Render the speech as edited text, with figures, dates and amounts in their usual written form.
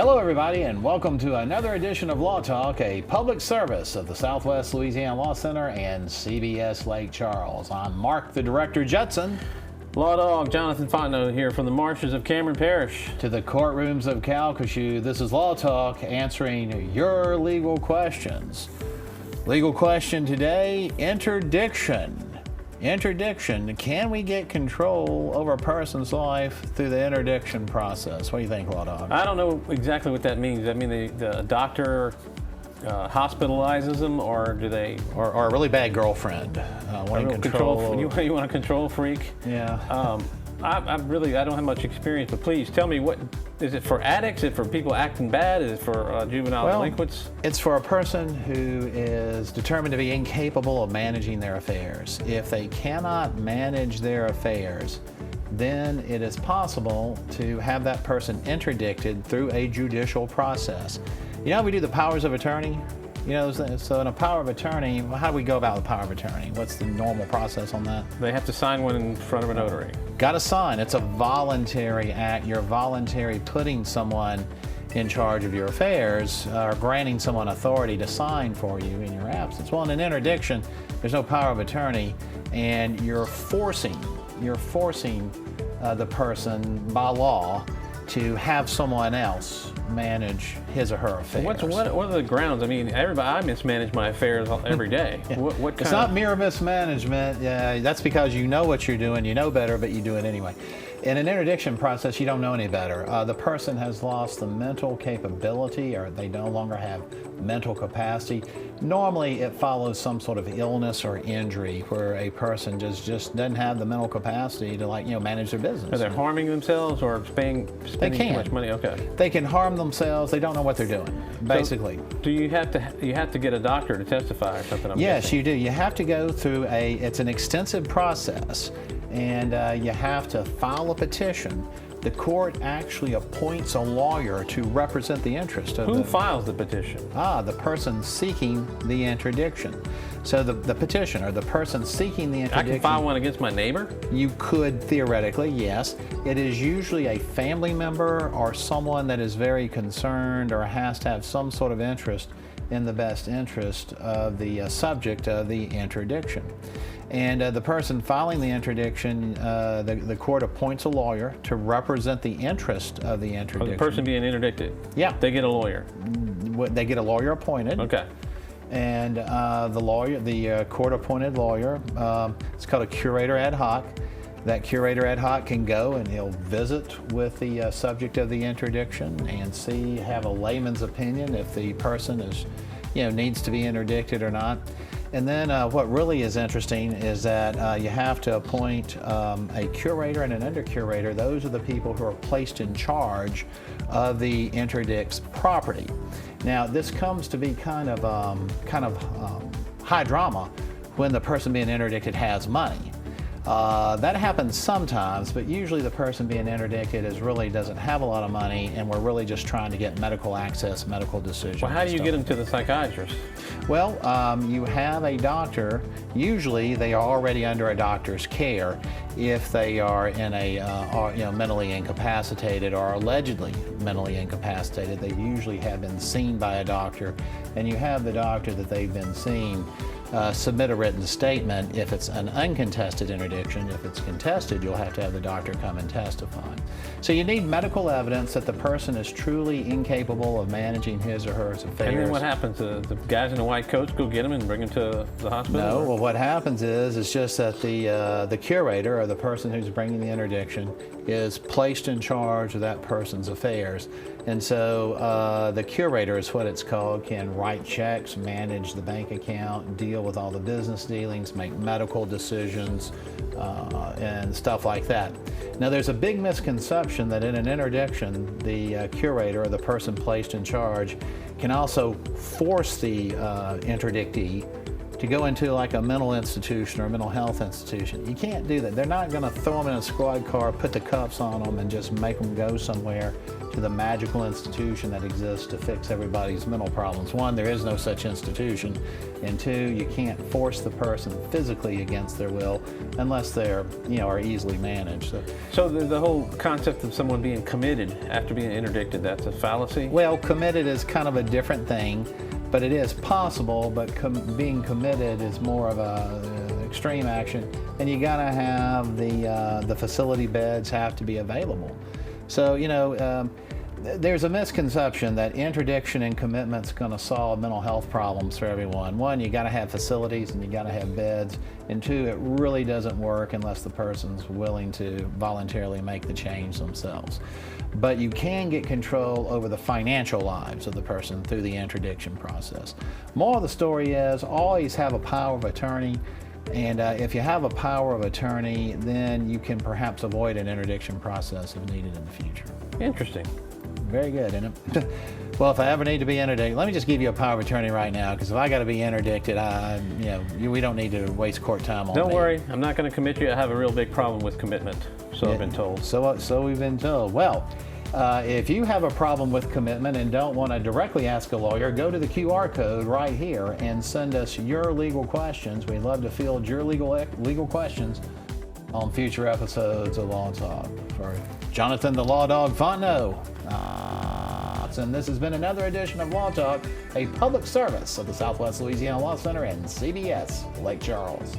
Hello, everybody, and welcome to another edition of Law Talk, a public service of the Southwest Louisiana Law Center and CBS Lake Charles. I'm Mark, the Director Judson. LawTalk, Jonathan Fontenot here from the marshes of Cameron Parish. To the courtrooms of Calcasieu, this is Law Talk, answering your legal questions. Legal question today, interdiction. Interdiction, can we get control over a person's life through the interdiction process? What do you think, LawTalk? I don't know exactly what that means. I mean, the doctor hospitalizes them, or do they? Or a really bad girlfriend wanting control. You want a control freak? Yeah. I don't have much experience, but please tell me, what is it for addicts? Is it for people acting bad? Is it for juvenile delinquents? It's for a person who is determined to be incapable of managing their affairs. If they cannot manage their affairs, then it is possible to have that person interdicted through a judicial process. You know how we do the powers of attorney? You know, so in a power of attorney, how do we go about the power of attorney? What's the normal process on that? They have to sign one in front of a notary. Got to sign. It's a voluntary act. You're voluntary putting someone in charge of your affairs, or granting someone authority to sign for you in your absence. Well, in an interdiction, there's no power of attorney, and you're forcing the person by law to have someone else manage his or her affairs. What are the grounds? I mean, I mismanage my affairs every day. Yeah. What it's not mere mismanagement. That's because you know what you're doing, you know better, but you do it anyway. In an interdiction process, you don't know any better. The person has lost the mental capability, or they no longer have mental capacity. Normally, it follows some sort of illness or injury where a person just doesn't have the mental capacity to manage their business. Are they harming themselves or spending too much money? Okay. They can harm themselves. They don't know what they're doing, basically. So, do you have to get a doctor to testify or something? Yes, you do. You have to go through it's an extensive process, and you have to file a petition. The court actually appoints a lawyer to represent the interest of Who files the petition? The person seeking the interdiction. So the petitioner, the person seeking the interdiction. I can file one against my neighbor? You could theoretically, yes. It is usually a family member or someone that is very concerned or has to have some sort of interest in the best interest of the subject of the interdiction. And the person filing the interdiction, the court appoints a lawyer to represent the interest of the interdiction. The person being interdicted? Yeah. They get a lawyer? They get a lawyer appointed. Okay. And the court-appointed lawyer, it's called a curator ad hoc. That curator ad hoc can go and he'll visit with the subject of the interdiction and have a layman's opinion if the person is, needs to be interdicted or not. And then what really is interesting is that you have to appoint a curator and an undercurator. Those are the people who are placed in charge of the interdict's property. Now, this comes to be kind of high drama when the person being interdicted has money. That happens sometimes, but usually the person being interdicted really doesn't have a lot of money, and we're really just trying to get medical access, medical decisions. Well, how do you get them to the psychiatrist? Well, you have a doctor. Usually they are already under a doctor's care if they are in mentally incapacitated or allegedly mentally incapacitated. They usually have been seen by a doctor, and you have the doctor that they've been seeing submit a written statement if it's an uncontested interdiction. If it's contested, you'll have to have the doctor come and testify. So you need medical evidence that the person is truly incapable of managing his or her affairs. And then what happens? The guys in the white coats go get them and bring them to the hospital? No, well, what happens is it's just that the curator, or the person who's bringing the interdiction, is placed in charge of that person's affairs. And so the curator is what it's called, can write checks, manage the bank account, deal with all the business dealings, make medical decisions, and stuff like that. Now, there's a big misconception that in an interdiction, the curator, or the person placed in charge, can also force the interdictee to go into like a mental institution or a mental health institution. You can't do that. They're not going to throw them in a squad car, put the cuffs on them, and just make them go somewhere to the magical institution that exists to fix everybody's mental problems. One, there is no such institution. And two, you can't force the person physically against their will unless they're, are easily managed. So the whole concept of someone being committed after being interdicted, that's a fallacy? Well, committed is kind of a different thing, but it is possible, but being committed is more of a extreme action, and you gotta have the facility beds have to be available. So, there's a misconception that interdiction and commitment's going to solve mental health problems for everyone. One, you got to have facilities and you got to have beds. And two, it really doesn't work unless the person's willing to voluntarily make the change themselves. But you can get control over the financial lives of the person through the interdiction process. Moral of the story is always have a power of attorney. And if you have a power of attorney, then you can perhaps avoid an interdiction process if needed in the future. Interesting. Very good, isn't it? Well, if I ever need to be interdicted, let me just give you a power of attorney right now, because if I got to be interdicted, we don't need to waste court time on Don't me. worry, I'm not going to commit you. I have a real big problem with commitment, so I've been told. So we've been told. Well, if you have a problem with commitment and don't want to directly ask a lawyer, go to the QR code right here and send us your legal questions. We'd love to field your legal questions on future episodes of LawTalk. For Jonathan the Law Dog Fontenot, and this has been another edition of LawTalk, a public service of the Southwest Louisiana Law Center and CBS Lake Charles.